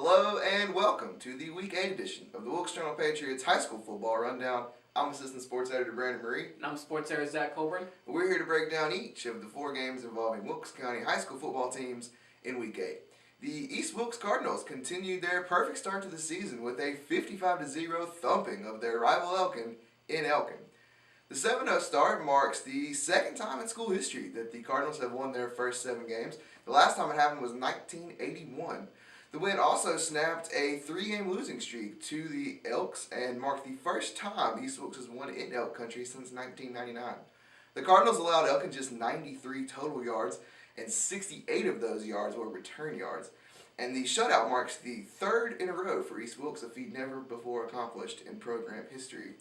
Hello and welcome to the Week 8 edition of the Wilkes Journal-Patriot's High School Football Rundown. I'm Assistant Sports Editor Brandon Murray. And I'm Sports Editor Zach Colburn. We're here to break down each of the 4 games involving Wilkes County high school football teams in Week 8. The East Wilkes Cardinals continued their perfect start to the season with a 55-0 thumping of their rival Elkin in Elkin. The 7-0 start marks the second time in school history that the Cardinals have won their first 7 games. The last time it happened was 1981. The win also snapped a 3-game losing streak to the Elks and marked the first time East Wilkes has won in Elk Country since 1999. The Cardinals allowed Elkin just 93 total yards, and 68 of those yards were return yards. And the shutout marks the 3rd in a row for East Wilkes, a feat never before accomplished in program history.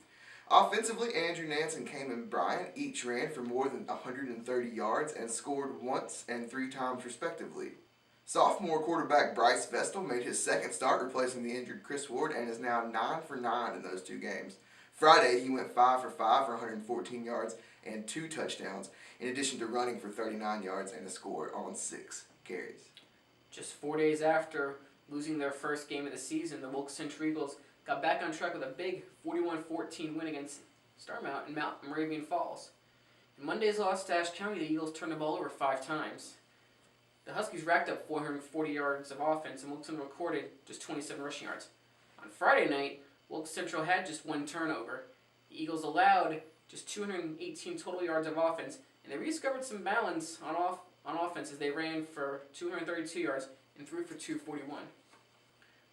Offensively, Andrew Nance and Cayman Bryant each ran for more than 130 yards and scored once and 3 times respectively. Sophomore quarterback Bryce Vestal made his second start, replacing the injured Chris Ward, and is now 9 for 9 in those 2 games. Friday, he went 5 for 5 for 114 yards and 2 touchdowns, in addition to running for 39 yards and a score on 6 carries. Just 4 days after losing their first game of the season, the Wilkes Central Eagles got back on track with a big 41-14 win against Starmount in Mount Moravian Falls. In Monday's loss to Ashe County, the Eagles turned the ball over 5 times. The Huskies racked up 440 yards of offense, and Wilkes Central recorded just 27 rushing yards. On Friday night, Wilkes Central had just 1 turnover. The Eagles allowed just 218 total yards of offense, and they rediscovered some balance on offense as they ran for 232 yards and threw for 241.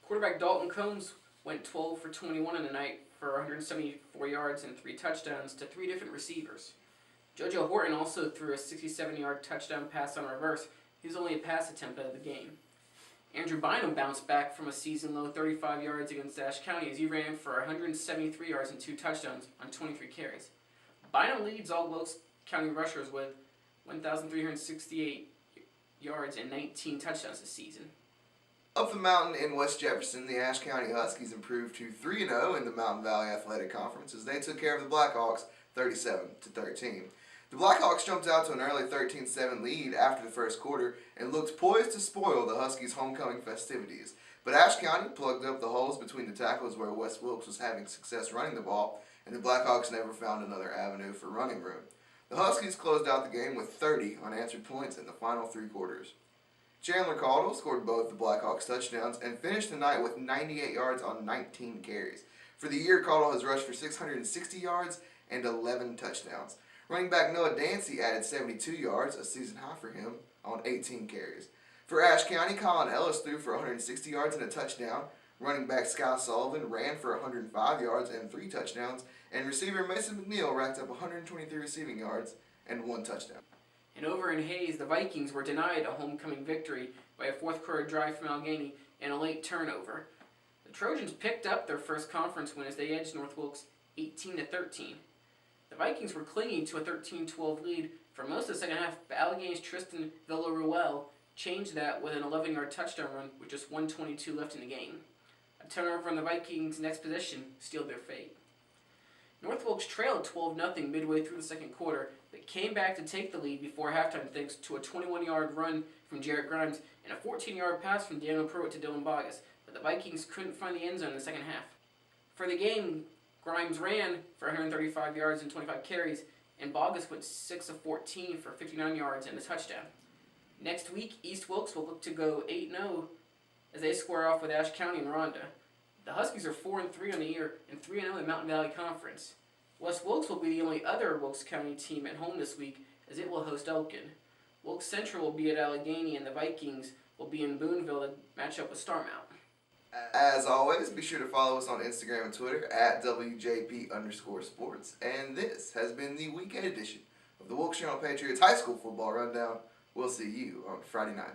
Quarterback Dalton Combs went 12 for 21 in the night for 174 yards and 3 touchdowns to 3 different receivers. JoJo Horton also threw a 67-yard touchdown pass on reverse. He was only a pass attempt out of the game. Andrew Bynum bounced back from a season-low 35 yards against Ashe County as he ran for 173 yards and 2 touchdowns on 23 carries. Bynum leads all Wilkes County rushers with 1,368 yards and 19 touchdowns this season. Up the mountain in West Jefferson, the Ashe County Huskies improved to 3-0 in the Mountain Valley Athletic Conference as they took care of the Blackhawks 37-13. The Blackhawks jumped out to an early 13-7 lead after the first quarter and looked poised to spoil the Huskies' homecoming festivities. But Ashe County plugged up the holes between the tackles where West Wilkes was having success running the ball, and the Blackhawks never found another avenue for running room. The Huskies closed out the game with 30 unanswered points in the final 3 quarters. Chandler Caldwell scored both the Blackhawks touchdowns and finished the night with 98 yards on 19 carries. For the year, Caldwell has rushed for 660 yards and 11 touchdowns. Running back Noah Dancy added 72 yards, a season high for him, on 18 carries. For Ashe County, Colin Ellis threw for 160 yards and a touchdown. Running back Sky Sullivan ran for 105 yards and 3 touchdowns. And receiver Mason McNeil racked up 123 receiving yards and 1 touchdown. And over in Hayes, the Vikings were denied a homecoming victory by a 4th-quarter drive from Allegheny and a late turnover. The Trojans picked up their first conference win as they edged North Wilkes 18-13. The Vikings were clinging to a 13-12 lead for most of the second half, but Allegheny's Tristan Villaruel changed that with an 11-yard touchdown run with just 1:22 left in the game. A turnover on the Vikings' next possession sealed their fate. North Wilkes trailed 12-0 midway through the second quarter, but came back to take the lead before halftime thanks to a 21-yard run from Jarrett Grimes and a 14-yard pass from Daniel Pruitt to Dylan Bogus, but the Vikings couldn't find the end zone in the second half. For the game, Grimes ran for 135 yards and 25 carries, and Bogus went 6 of 14 for 59 yards and a touchdown. Next week, East Wilkes will look to go 8-0 as they square off with Ashe County and Rhonda. The Huskies are 4-3 on the year and 3-0 in the Mountain Valley Conference. West Wilkes will be the only other Wilkes County team at home this week as it will host Elkin. Wilkes Central will be at Allegheny and the Vikings will be in Boonville to match up with Starmount. As always, be sure to follow us on Instagram and Twitter at WJP_sports. And this has been the Week 8 edition of the Wilkes Journal-Patriots High School Football Rundown. We'll see you on Friday night.